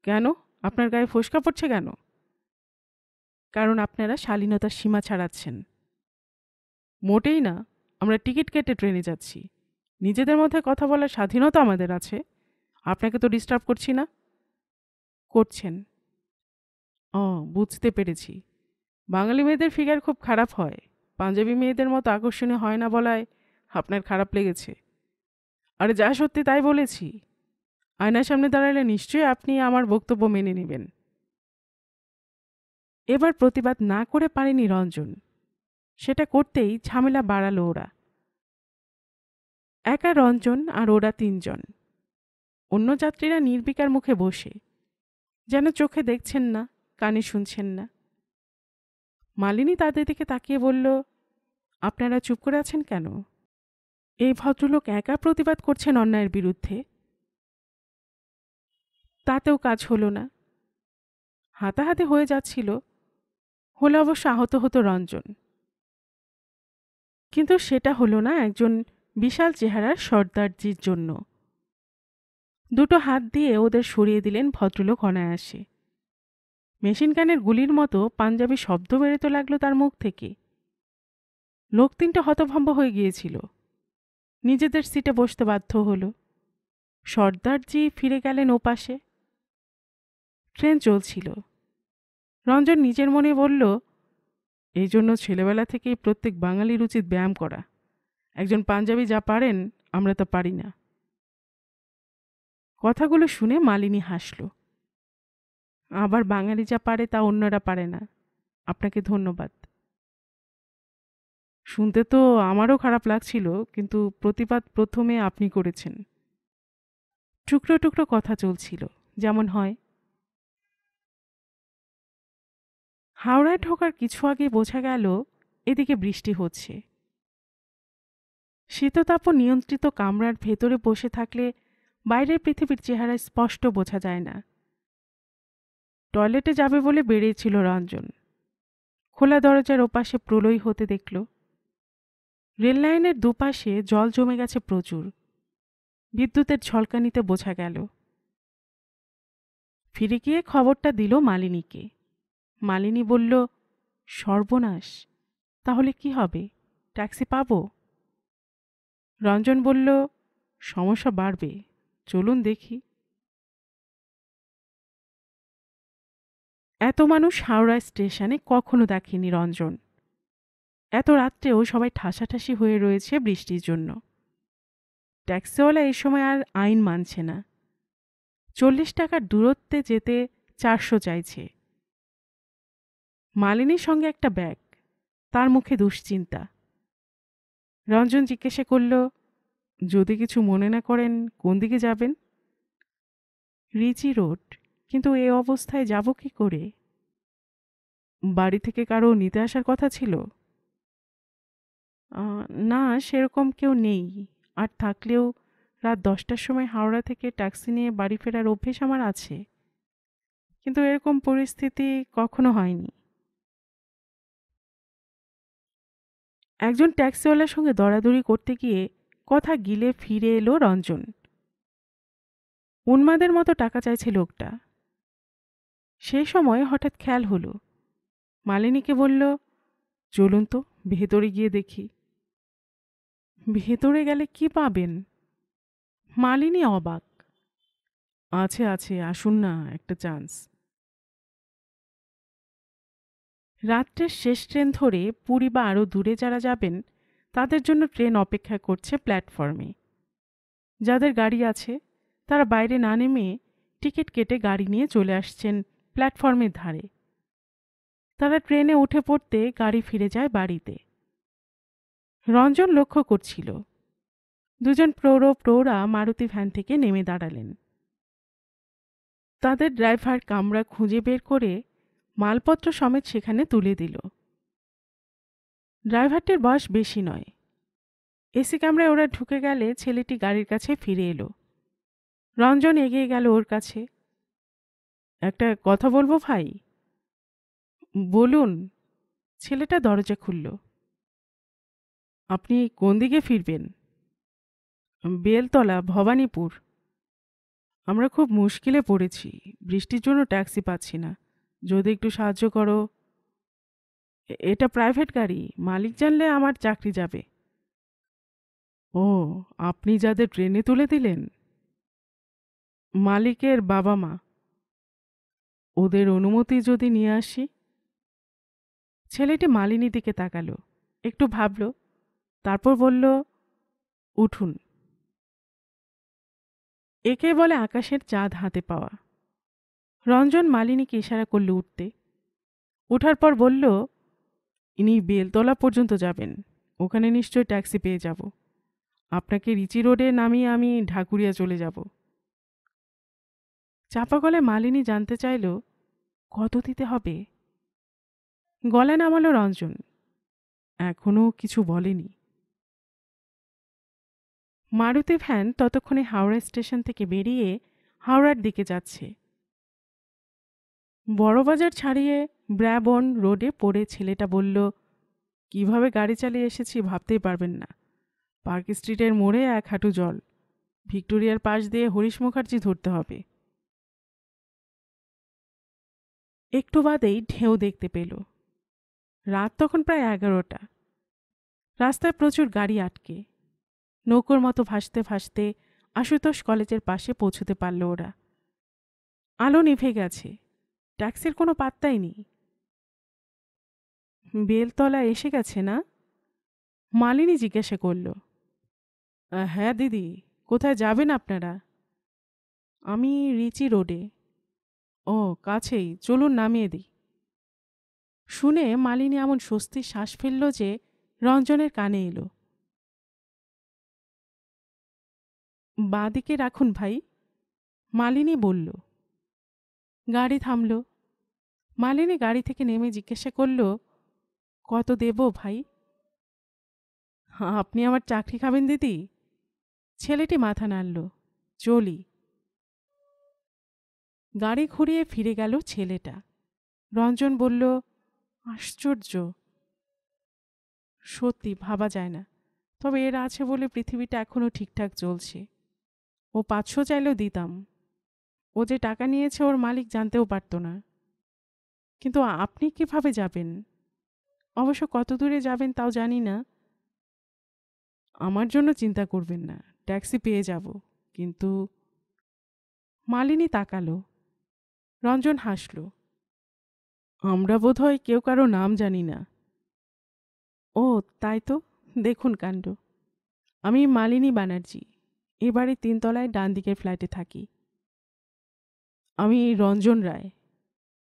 কেন, আপনার গায়ে ফোসকা পড়ছে কেন? কারণ আপনারা শালীনতার সীমা ছাড়াচ্ছেন। মোটেই না, আমরা টিকিট কেটে ট্রেনে যাচ্ছি। নিজেদের মধ্যে কথা বলার স্বাধীনতা আমাদের আছে। আপনাকে তো ডিস্টার্ব করছি না। করছেন। বুঝতে পেরেছি। বাঙালি মেয়েদের ফিগার খুব খারাপ হয়, পাঞ্জাবি মেয়েদের মতো আকর্ষণীয় হয় না বলায় আপনার খারাপ লেগেছে। আরে যা সত্যি তাই বলেছি। আয়নার সামনে দাঁড়ালে নিশ্চয়ই আপনি আমার বক্তব্য মেনে নেবেন। এবার প্রতিবাদ না করে পারেনি রঞ্জন। সেটা করতেই ঝামেলা বাড়ালো ওরা। একা রঞ্জন আর ওরা 3 জন। অন্য যাত্রীরা নির্বিকার মুখে বসে, যেন চোখে দেখছেন না, কানে শুনছেন না। মালিনী তাদের দিকে তাকিয়ে বলল, আপনারা চুপ করে আছেন কেন? এই ভদ্রলোক একা প্রতিবাদ করছেন অন্যায়ের বিরুদ্ধে। তাতেও কাজ হলো না। হাতাহাতি হয়ে যাচ্ছিল। হলে অবশ্য আহত হতো রঞ্জন। কিন্তু সেটা হলো না একজন বিশাল চেহারার সর্দারজির জন্য। 2টো হাত দিয়ে ওদের সরিয়ে দিলেন ভদ্রলোক অনায়াসে। মেশিন গানের গুলির মতো পাঞ্জাবি শব্দ বেরোতে লাগলো তার মুখ থেকে। লোক 3টে হতভম্ব হয়ে গিয়েছিল। নিজেদের সিটে বসতে বাধ্য হলো। সর্দারজি ফিরে গেলেন ওপাশে। ট্রেন চলছিল। রঞ্জন নিজের মনে বলল, এই জন্য ছেলেবেলা থেকেই প্রত্যেক বাঙালির উচিত ব্যায়াম করা। একজন পাঞ্জাবি যা পারেন আমরা তা পারি না। কথাগুলো শুনে মালিনী হাসল। আবার বাঙালি যা পারে তা অন্যরা পারে না। আপনাকে ধন্যবাদ। শুনতে তো আমারও খারাপ লাগছিল, কিন্তু প্রতিবাদ প্রথমে আপনি করেছেন। টুকরো টুকরো কথা চলছিল, যেমন হয়। হাওড়ায় ঢোকার কিছু আগে বোঝা গেল এদিকে বৃষ্টি হচ্ছে। শীততাপ নিয়ন্ত্রিত কামরার ভেতরে বসে থাকলে বাইরের পৃথিবীর চেহারা স্পষ্ট বোঝা যায় না। টয়লেটে যাবে বলে বেরিয়েছিল রঞ্জন। খোলা দরজার ওপাশে প্রলয় হতে দেখল। রেললাইনের দুপাশে জল জমে গেছে প্রচুর। বিদ্যুতের ঝলকানিতে বোঝা গেল। ফিরে গিয়ে খবরটা দিল মালিনীকে। মালিনী বলল, সর্বনাশ, তাহলে কি হবে? ট্যাক্সি পাবো? রঞ্জন বলল, সমস্যা বাড়বে, চলুন দেখি। এত মানুষ হাওড়া স্টেশনে কখনো দেখেনি রঞ্জন। এত রাত্রেও সবাই ঠাসাঠাসি হয়ে রয়েছে বৃষ্টির জন্য। ট্যাক্সিওয়ালা এই সময় আর আইন মানছে না। 40 টাকার দূরত্বে যেতে 400 চাইছে। মালিনীর সঙ্গে একটা ব্যাগ, তার মুখে দুশ্চিন্তা। রঞ্জন জিজ্ঞাসা করল, যদি কিছু মনে না করেন কোন দিকে যাবেন? রিচি রোড, কিন্তু এ অবস্থায় যাব কি করে? বাড়ি থেকে কারো নিতে আসার কথা ছিল? না, সেরকম কেউ নেই। আর থাকলেও রাত 10টার সময় হাওড়া থেকে ট্যাক্সি নিয়ে বাড়ি ফেরার অভ্যেস আমার আছে, কিন্তু এরকম পরিস্থিতি কখনো হয়নি। একজন ট্যাক্সিওয়ালার সঙ্গে দরাদরি করতে গিয়ে কথা গিলে ফিরে এলো রঞ্জন। উন্মাদের মতো টাকা চাইছে লোকটা। সেই সময় হঠাৎ খেয়াল হলো। মালিনীকে বলল, চলুন তো ভেতরে গিয়ে দেখি। ভেতরে গেলে কি পাবেন? মালিনী অবাক। আছে আছে, আসুন না, একটা চান্স। রাত্রের শেষ ট্রেন ধরে পুরী বা আরও দূরে যারা যাবেন তাদের জন্য ট্রেন অপেক্ষা করছে প্ল্যাটফর্মে। যাদের গাড়ি আছে তারা বাইরে না নেমে টিকিট কেটে গাড়ি নিয়ে চলে আসছেন প্ল্যাটফর্মের ধারে। তারা ট্রেনে উঠে পড়তে গাড়ি ফিরে যায় বাড়িতে। রঞ্জন লক্ষ্য করছিল, দুজন প্রৌঢ়া মারুতি ভ্যান থেকে নেমে দাঁড়ালেন। তাদের ড্রাইভার কামরা খুঁজে বের করে মালপত্র সমেত সেখানে তুলে দিল। ড্রাইভারটির বয়স বেশি নয়। এসি কামরায় ওরা ঢুকে গেলে ছেলেটি গাড়ির কাছে ফিরে এলো। রঞ্জন এগিয়ে গেল ওর কাছে। একটা কথা বলবো ভাই। বলুন। ছেলেটা দরজা খুলল। আপনি কোন দিকে ফিরবেন? বেলতলা, ভবানীপুর। আমরা খুব মুশকিলে পড়েছি, বৃষ্টির জন্য ট্যাক্সি পাচ্ছি না, যদি একটু সাহায্য করো। এটা প্রাইভেট গাড়ি, মালিক জানলে আমার চাকরি যাবে। ও, আপনি যাদের ট্রেনে তুলে দিলেন? মালিকের বাবা মা। ওদের অনুমতি যদি নিয়ে আসি? ছেলেটি মালিনীর দিকে তাকালো, একটু ভাবল, তারপর বলল, উঠুন। একে বলে আকাশের চাঁদ হাতে পাওয়া। রঞ্জন মালিনীকে ইশারা করল উঠতে। ওঠার পর বলল, ইনি বেলতলা পর্যন্ত যাবেন, ওখানে নিশ্চয় ট্যাক্সি পেয়ে যাব। আপনাকে রিচি রোডে নামিয়ে আমি ঢাকুরিয়া চলে যাব। চাপা গলায় মালিনী জানতে চাইল, কত দিতে হবে? গলা নামালো রঞ্জন। এখনও কিছু বলেনি। মারুতি ভ্যান ততক্ষণে হাওড়া স্টেশন থেকে বেরিয়ে হাওড়ার দিকে যাচ্ছে। বড়বাজার ছাড়িয়ে ব্র্যাবন রোডে পড়ে ছেলেটা বলল, কিভাবে গাড়ি চালিয়ে এসেছি ভাবতেই পারবেন না। পার্ক স্ট্রিটের মোড়ে 1 হাঁটু জল, ভিক্টোরিয়ার পাশ দিয়ে হরিশ মুখার্জি ধরতে হবে। একটু বাদেই ঢেউ দেখতে পেল। রাত তখন প্রায় 11টা। রাস্তায় প্রচুর গাড়ি আটকে। নৌকোর মতো ভাসতে ভাসতে আশুতোষ কলেজের পাশে পৌঁছতে পারল ওরা। আলো নিভে গেছে, ট্যাক্সির কোনো পাত্তাই নেই। বেলতলা এসে গেছে না? মালিনী জিজ্ঞাসা করল। হ্যাঁ দিদি, কোথায় যাবেন আপনারা? আমি রিচি রোডে। ও, কাছেই, চলুন নামিয়ে দিই। শুনে মালিনী এমন স্বস্তির শ্বাস ফেলল যে রঞ্জনের কানে এলো। বাঁ দিকে রাখুন ভাই, মালিনী বলল। গাড়ি থামল। মালিনী গাড়ি থেকে নেমে জিজ্ঞাসা করল, কত দেব ভাই? আপনি আমার চাকরি খাবেন দিদি? ছেলেটি মাথা নাড়ল। চলি। গাড়ি ঘুরিয়ে ফিরে গেল ছেলেটা। রঞ্জন বলল, আশ্চর্য, সত্যি ভাবা যায় না। তবে এর আছে বলে পৃথিবীটা এখনো ঠিকঠাক চলছে। ও 500 চাইলেও দিতাম। ও যে টাকা নিয়েছে ওর মালিক জানতেও পারত না। কিন্তু আপনি কিভাবে যাবেন? অবশ্য কত দূরে যাবেন তাও জানি না। আমার জন্য চিন্তা করবেন না, ট্যাক্সি পেয়ে যাব। কিন্তু মালিনী তাকালো। রঞ্জন হাসল। আমরা বোধহয় কেউ কারো নাম জানি না। ও তাই তো, দেখুন কাণ্ড। আমি মালিনী ব্যানার্জি, এবারে 3 তলায় ডান দিকের ফ্ল্যাটে থাকি। আমি রঞ্জন রায়।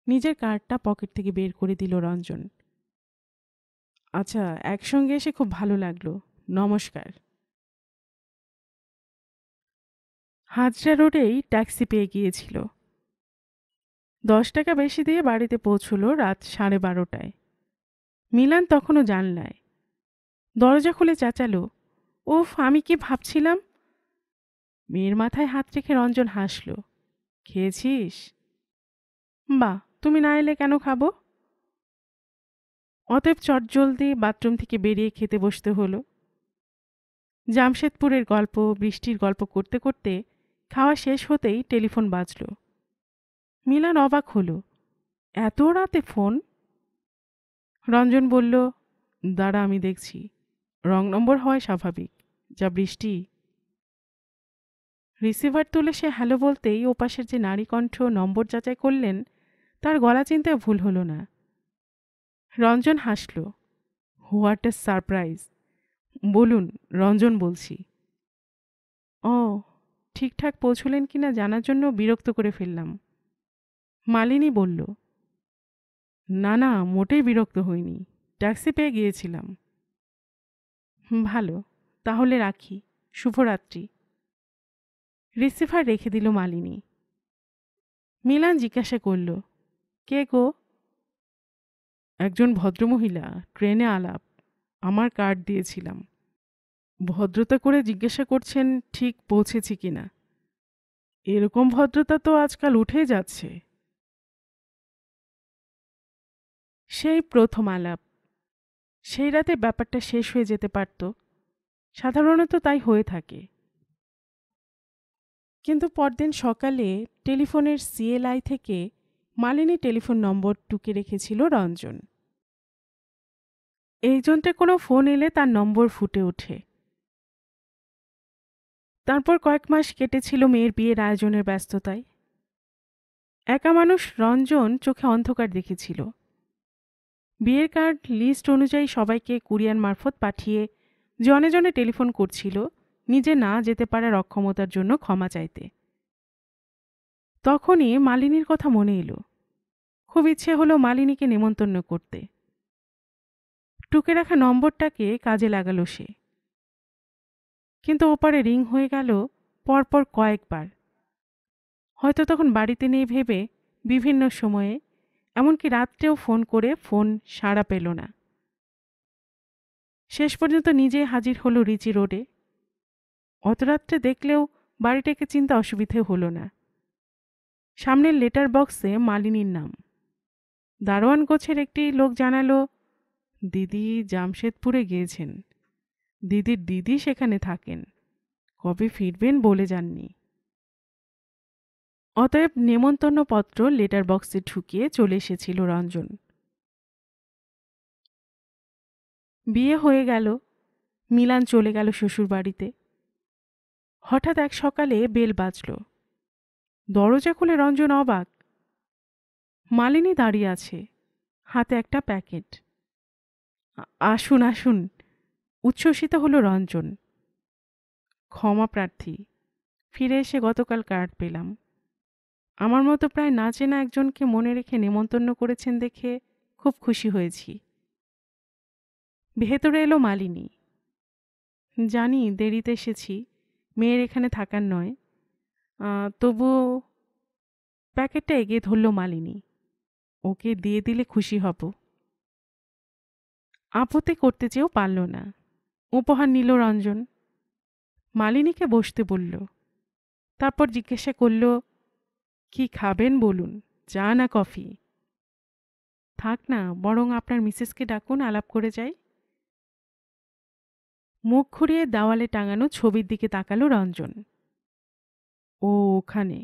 নিজের কার্ডটা পকেট থেকে বের করে দিল রঞ্জন। আচ্ছা, একসঙ্গে এসে খুব ভালো লাগলো, নমস্কার। হাজরা রোডেই ট্যাক্সি পেয়ে গিয়েছিল। 10 টাকা বেশি দিয়ে বাড়িতে পৌঁছলো রাত 12:30টায়। মিলান তখনও জানলায়। দরজা খুলে চেঁচালো, উফ, আমি কি ভাবছিলাম। মেয়ের মাথায় হাত রেখে রঞ্জন হাসল। খেয়েছিস? বাহ, তুমি না এলে কেন খাবো? অতএব চটজলদি বাথরুম থেকে বেরিয়ে খেতে বসতে হলো। জামশেদপুরের গল্প, বৃষ্টির গল্প করতে করতে খাওয়া শেষ হতেই টেলিফোন বাজল। মিলান অবাক হলো, এত রাতে ফোন? রঞ্জন বলল, দাঁড়া আমি দেখছি। রং নম্বর হয় স্বাভাবিক, যা বৃষ্টি। রিসিভার তুলে সে হ্যালো বলতেই ওপাশের যে নারী কণ্ঠ নম্বর যাচাই করলেন, তার গলা চিনতে ভুল হলো না। রঞ্জন হাসল। What a surprise. বলুন, রঞ্জন বলছি। ও, ঠিকঠাক পৌঁছলেন কিনা জানার জন্য বিরক্ত করে ফেললাম। মালিনী বলল, না না, মোটেই বিরক্ত হইনি, ট্যাক্সি পেয়ে গিয়েছিলাম। ভালো, তাহলে রাখি, শুভরাত্রি। রিসিভার রেখে দিল মালিনী। মিলান জিজ্ঞাসা করল, কে গো? একজন ভদ্রমহিলা, ট্রেনে আলাপ, আমার কার্ড দিয়েছিলাম। ভদ্রতা করে জিজ্ঞাসা করছেন ঠিক পৌঁছেছি কিনা। এরকম ভদ্রতা তো আজকাল উঠে যাচ্ছে। সেই প্রথম আলাপ, সেই রাতে ব্যাপারটা শেষ হয়ে যেতে পারত। সাধারণত তাই হয়ে থাকে। কিন্তু পরদিন সকালে টেলিফোনের সিএলআই থেকে মালিনী টেলিফোন নম্বর টুকে রেখেছিল রঞ্জন। এজেন্টে কোনো ফোন এলে তার নম্বর ফুটে ওঠে। তারপর কয়েক মাস কেটেছিল মেয়ের বিয়ের আয়োজনের ব্যস্ততায়। একা মানুষ রঞ্জন চোখে অন্ধকার দেখেছিল। বিয়ের কার্ড লিস্ট অনুযায়ী সবাইকে কুরিয়ার মারফত পাঠিয়ে জনে জনে টেলিফোন করছিল নিজে না যেতে পারার অক্ষমতার জন্য ক্ষমা চাইতে। তখনই মালিনীর কথা মনে এলো। খুব ইচ্ছে হলো মালিনীকে নেমন্তন্ন করতে। টুকে রাখা নম্বরটাকে কাজে লাগালো সে। কিন্তু ওপারে রিং হয়ে গেল পরপর কয়েকবার। হয়তো তখন বাড়িতে নেই ভেবে বিভিন্ন সময়ে, এমনকি রাত্রেও ফোন করে ফোন সাড়া পেল না। শেষ পর্যন্ত নিজে হাজির হলো রিচি রোডে। অত রাত্রে দেখলেও বাড়িটাকে চিন্তা অসুবিধে হলো না। সামনের লেটার বক্সে মালিনীর নাম। দারোয়ান গোছের একটি লোক জানালো, দিদি জামশেদপুরে গিয়েছেন। দিদির দিদি সেখানে থাকেন, কবে ফিরবেন বলে যাননি। অতএব নেমন্তন্নপত্র লেটার বক্সে ঢুকিয়ে চলে এসেছিল রঞ্জন। বিয়ে হয়ে গেল। মিলান চলে গেল শ্বশুর বাড়িতে। হঠাৎ এক সকালে বেল বাজল। দরজা খুলে রঞ্জন অবাক। মালিনী দাঁড়িয়ে আছে, হাতে একটা প্যাকেট। আসুন আসুন, উচ্ছ্বসিত হলো রঞ্জন। ক্ষমা প্রার্থী, ফিরে এসে গতকাল কার্ড পেলাম। আমার মতো প্রায় না চেনা একজনকে মনে রেখে নেমন্তন্ন করেছেন দেখে খুব খুশি হয়েছি। ভেতরে এলো মালিনী। জানি দেরিতে এসেছি, মেয়ের এখানে থাকার নয়, তবুও। প্যাকেটটা এগিয়ে ধরল মালিনী। ওকে দিয়ে দিলে খুশি হব। আপত্তি করতে চেয়েও পারল না। উপহার নিল রঞ্জন। মালিনীকে বসতে বলল। তারপর জিজ্ঞাসা করল, কি খাবেন বলুন, চা না কফি? থাক না, বরং আপনার মিসেসকে ডাকুন, আলাপ করে যাই। মুখ ঘুরিয়ে দেওয়ালে টাঙানো ছবির দিকে তাকালো রঞ্জন। ও ওখানে।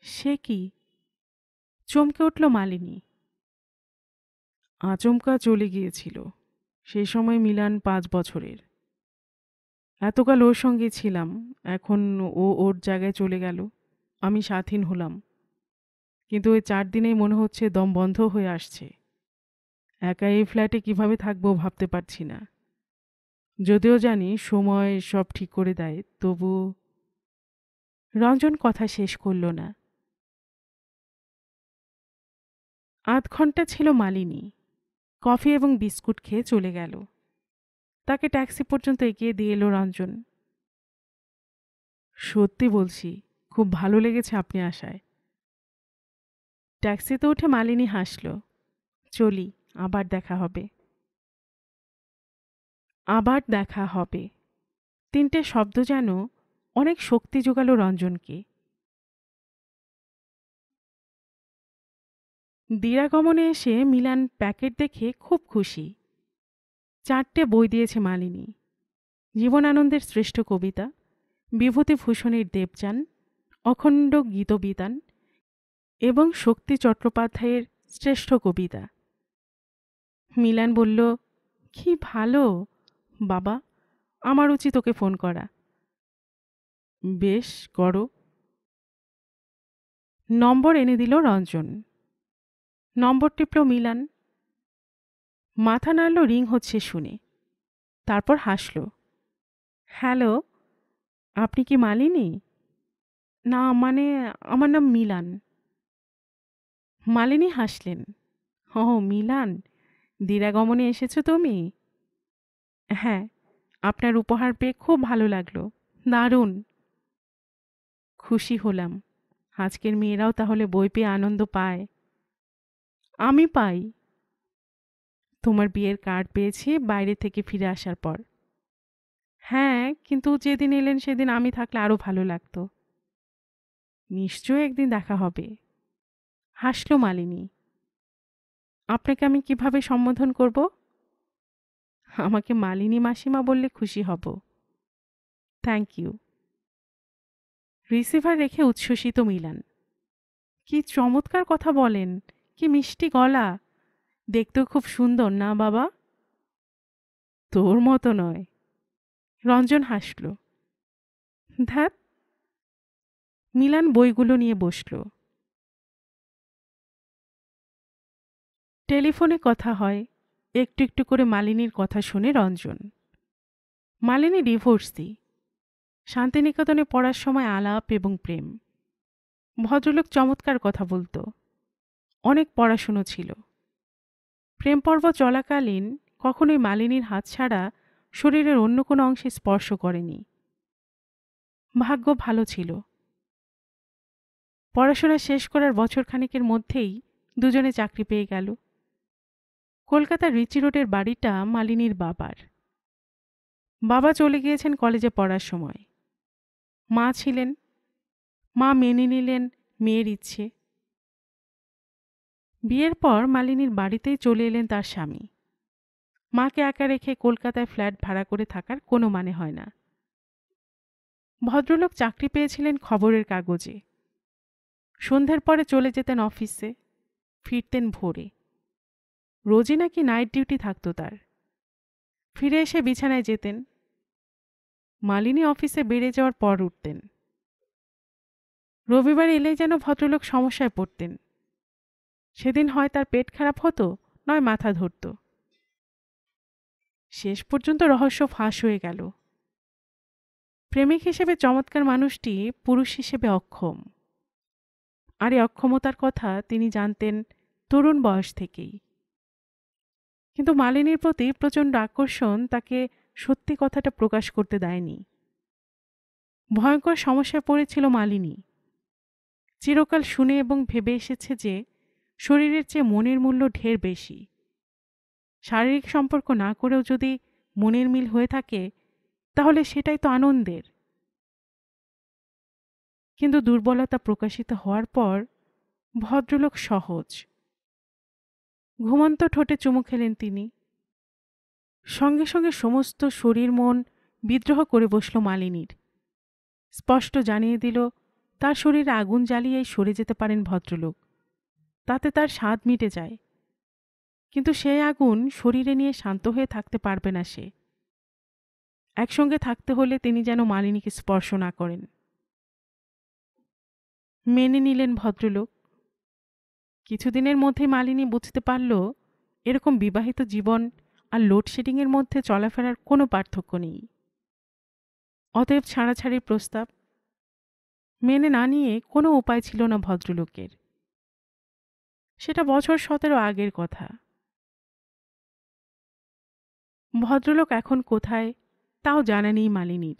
সে কি? চমকে উঠল মালিনী। আচমকা চলে গিয়েছিল। সেই সময় মিলান 5 বছরের। এতকাল ওর সঙ্গে ছিলাম, এখন ও ওর জায়গায় চলে গেল, আমি স্বাধীন হলাম। কিন্তু ওই 4 দিনেই মনে হচ্ছে দম বন্ধ হয়ে আসছে। একা এই ফ্ল্যাটে কিভাবে থাকবো ভাবতে পারছি না। যদিও জানি সময় সব ঠিক করে দেয়, তবু। রঞ্জন কথা শেষ করল না। আধ ঘন্টা ছিল মালিনী। কফি এবং বিস্কুট খেয়ে চলে গেল। তাকে ট্যাক্সি পর্যন্ত এগিয়ে দিয়ে এলো রঞ্জন। সত্যি বলছি, খুব ভালো লেগেছে আপনি আসায়। ট্যাক্সিতে উঠে মালিনী হাসল। চলি, আবার দেখা হবে। আবার দেখা হবে। 3টে শব্দ যেন অনেক শক্তি জোগালো রঞ্জনকে। দিরাগমনে এসে মিলান প্যাকেট দেখে খুব খুশি। 4টে বই দিয়েছে মালিনী। জীবনানন্দের শ্রেষ্ঠ কবিতা, বিভূতিভূষণের দেবযান, অখণ্ড গীতবিতান এবং শক্তি চট্টোপাধ্যায়ের শ্রেষ্ঠ কবিতা। মিলান বলল, কি ভালো বাবা, আমার উচিত ওকে ফোন করা। বেশ, করো। নম্বর এনে দিল রঞ্জন। নম্বর টিপল মিলান। মাথা নাড়ল রিং হচ্ছে শুনে। তারপর হাসল। হ্যালো, আপনি কি মালিনী? না, মানে আমার নাম মিলান। মালিনী হাসলেন। ও মিলান, দিরাগমনে এসেছো তুমি? হ্যাঁ, আপনার উপহার পেয়ে খুব ভালো লাগলো। দারুণ। খুশি হলাম। আজকের মেয়েরাও তাহলে বই পেয়ে আনন্দ পায়। আমি পাই। তোমার বিয়ের কার্ড পেয়েছি বাইরে থেকে ফিরে আসার পর। হ্যাঁ, কিন্তু যেদিন এলেন সেদিন আমি থাকলে আরো ভালো লাগতো। নিশ্চয়ই একদিন দেখা হবে। হাসল মালিনী। আপনাকে আমি কিভাবে সম্বোধন করব? আমাকে মালিনী মাসিমা বললে খুশি হব। Thank you. রিসিভার রেখে উচ্ছ্বসিত মিলান। কি চমৎকার কথা বলেন, কি মিষ্টি গলা। দেখতেও খুব সুন্দর না বাবা? তোর মতো নয়। রঞ্জন হাসল। ধ্যাত। মিলান বইগুলো নিয়ে বসল। টেলিফোনে কথা হয়। একটু একটু করে মালিনীর কথা শুনে রঞ্জন। মালিনী ডিভোর্সি। শান্তিনিকেতনে পড়ার সময় আলাপ এবং প্রেম। ভদ্রলোক চমৎকার কথা বলতো। অনেক পড়াশুনো ছিল। প্রেম পর্ব চলাকালীন কখনোই মালিনীর হাত ছাড়া শরীরের অন্য কোনো অংশে স্পর্শ করেনি। ভাগ্য ভালো ছিল। পড়াশোনা শেষ করার বছরখানেকের মধ্যেই দুজনে চাকরি পেয়ে গেল। কলকাতার রিচি রোডের বাড়িটা মালিনীর বাবার। বাবা চলে গিয়েছেন কলেজে পড়ার সময়। মা ছিলেন। মা মেনে নিলেন মেয়ের ইচ্ছে। বিয়ের পর মালিনীর বাড়িতেই চলে এলেন তার স্বামী। মাকে একা রেখে কলকাতায় ফ্ল্যাট ভাড়া করে থাকার কোনো মানে হয় না। ভদ্রলোক চাকরি পেয়েছিলেন খবরের কাগজে। সন্ধ্যের পরে চলে যেতেন অফিসে, ফিরতেন ভোরে। রোজই নাকি নাইট ডিউটি থাকত তার। ফিরে এসে বিছানায় যেতেন। মালিনী অফিসে বেড়ে যাওয়ার পর উঠতেন। রবিবার এলেই যেন ভদ্রলোক সমস্যায় পড়তেন। সেদিন হয় তার পেট খারাপ হতো, নয় মাথা ধরত। শেষ পর্যন্ত রহস্য ফাঁস হয়ে গেল। প্রেমিক হিসেবে চমৎকার মানুষটি পুরুষ হিসেবে অক্ষম। আর এই অক্ষমতার কথা তিনি জানতেন তরুণ বয়স থেকেই। কিন্তু মালিনীর প্রতি প্রচণ্ড আকর্ষণ তাকে সত্যি কথাটা প্রকাশ করতে দেয়নি। ভয়ঙ্কর সমস্যায় পড়েছিল মালিনী। চিরকাল শুনে এবং ভেবে এসেছে যে শরীরের চেয়ে মনের মূল্য ঢের বেশি। শারীরিক সম্পর্ক না করেও যদি মনের মিল হয়ে থাকে তাহলে সেটাই তো আনন্দের। কিন্তু দুর্বলতা প্রকাশিত হওয়ার পর ভদ্রলোক সহজ। ঘুমন্ত ঠোঁটে চুমু খেলেন তিনি। সঙ্গে সঙ্গে সমস্ত শরীর মন বিদ্রোহ করে বসল মালিনীর। স্পষ্ট জানিয়ে দিল তার শরীরে আগুন জ্বালিয়েই সরে যেতে পারেন ভদ্রলোক, তাতে তার স্বাদ মিটে যায়। কিন্তু সেই আগুন শরীরে নিয়ে শান্ত হয়ে থাকতে পারবে না সে। একসঙ্গে থাকতে হলে তিনি যেন মালিনীকে স্পর্শ না করেন। মেনে নিলেন ভদ্রলোক। কিছুদিনের মধ্যে মালিনী বুঝতে পারল এরকম বিবাহিত জীবন আর লোডশেডিংয়ের মধ্যে চলাফেরার কোনো পার্থক্য নেই। অতএব ছাড়াছাড়ির প্রস্তাব মেনে না নিয়ে কোনো উপায় ছিল না ভদ্রলোকের। সেটা বছর 17 আগের কথা। ভদ্রলোক এখন কোথায় তাও জানা নেই মালিনীর।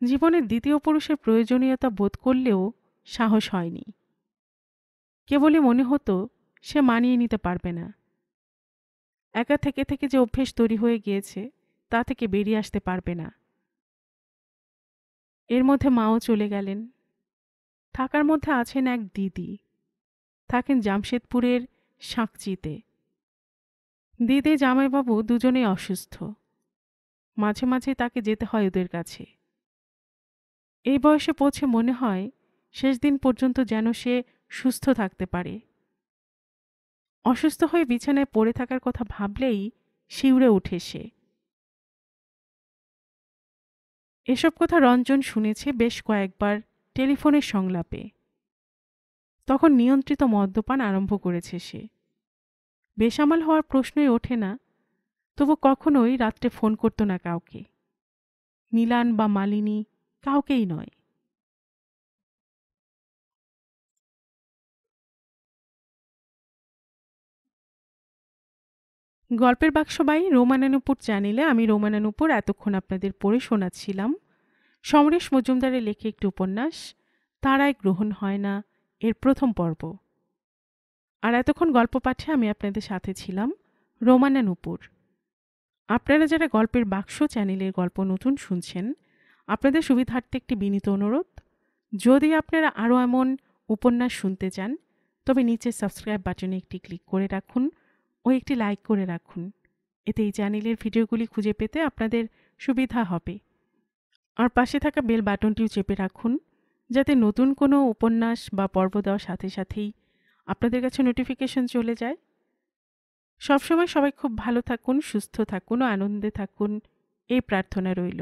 জীবনের দ্বিতীয় পুরুষের প্রয়োজনীয়তা বোধ করলেও সাহস হয়নি। কেবলই মনে হতো সে মানিয়ে নিতে পারবে না। একা থেকে থেকে যে অভ্যেস তৈরি হয়ে গিয়েছে তা থেকে বেরিয়ে আসতে পারবে না। এর মধ্যে মাও চলে গেলেন। থাকার মধ্যে আছেন এক দিদি, থাকেন জামশেদপুরের সাঁকচিতে। দিদি জামাইবাবু দুজনেই অসুস্থ। মাঝে মাঝে তাকে যেতে হয় ওদের কাছে। এই বয়সে পৌঁছে মনে হয় শেষ দিন পর্যন্ত যেন সে সুস্থ থাকতে পারে। অসুস্থ হয়ে বিছানায় পড়ে থাকার কথা ভাবলেই শিউরে ওঠে সে। এসব কথা রঞ্জন শুনেছে বেশ কয়েকবার টেলিফোনের সংলাপে। তখন নিয়ন্ত্রিত মদ্যপান আরম্ভ করেছে সে। বেসামাল হওয়ার প্রশ্নই ওঠে না, তবু কখনোই রাত্রে ফোন করত না কাউকে, নীলান বা মালিনী, কাউকেই নয়। গল্পের বাক্সবাই রোমানানুপুর চ্যানেলে আমি রোমানানুপুর এতক্ষণ আপনাদের পড়ে শোনাচ্ছিলাম সমরেশ মজুমদারের লেখা একটি উপন্যাস তারায় গ্রহণ হয় না এর প্রথম পর্ব। আর এতক্ষণ গল্প পাঠে আমি আপনাদের সাথে ছিলাম রোমানানুপুর। আপনারা যারা গল্পের বাক্স চ্যানেলের গল্প নতুন শুনছেন, আপনাদের সুবিধার্থে একটি বিনীত অনুরোধ, যদি আপনারা আরও এমন উপন্যাস শুনতে চান তবে নিচে সাবস্ক্রাইব বাটনে একটি ক্লিক করে রাখুন ও একটি লাইক করে রাখুন। এতে এই চ্যানেলের ভিডিওগুলি খুঁজে পেতে আপনাদের সুবিধা হবে। আর পাশে থাকা বেল বাটনটিও চেপে রাখুন যাতে নতুন কোনো উপন্যাস বা পর্ব দেওয়ার সাথে সাথেই আপনাদের কাছে নোটিফিকেশন চলে যায়। সবসময় সবাই খুব ভালো থাকুন, সুস্থ থাকুন ও আনন্দে থাকুন, এই প্রার্থনা রইল।